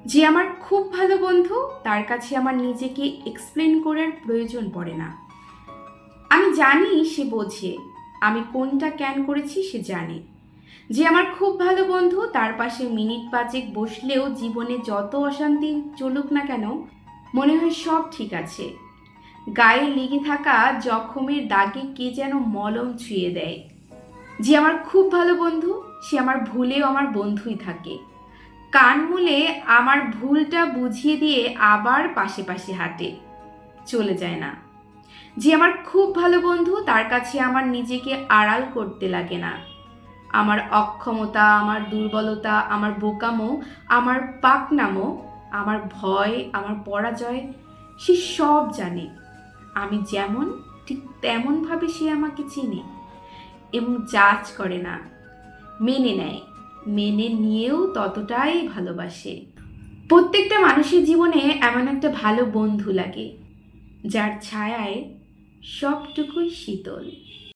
যে আমার খুব ভালো বন্ধু, তার কাছে আমার নিজেকে এক্সপ্লেন করার প্রয়োজন পড়ে না। আমি জানি সে বোঝে আমি কোনটা কেন করেছি, সে জানে। যে আমার খুব ভালো বন্ধু, তার পাশে মিনিট পাঁচেক বসলেও জীবনে যত অশান্তি চলুক না কেন, মনে হয় সব ঠিক আছে। গায়ে লেগে থাকা জখমের দাগে কে যেন মলম ছুঁয়ে দেয়। যে আমার খুব ভালো বন্ধু, সে আমার ভুলেও আমার বন্ধুই থাকে। কান মুলে আমার ভুলটা বুঝিয়ে দিয়ে আবার পাশে পাশে হাঁটে, চলে যায় না। যে আমার খুব ভালো বন্ধু, তার কাছে আমার নিজেকে আড়াল করতে লাগে না। আমার অক্ষমতা, আমার দুর্বলতা, আমার বোকামো, আমার পাকনামো, আমার ভয়, আমার পরাজয়, সে সব জানে। আমি যেমন, ঠিক তেমনভাবে সে আমাকে চেনে এবং জাজ করে না, মেনে নেয়। মেনে নিয়েও ততটাই ভালোবাসে। প্রত্যেকটা মানুষের জীবনে এমন একটা ভালো বন্ধু লাগে, যার ছায়ায় সবটুকুই শীতল।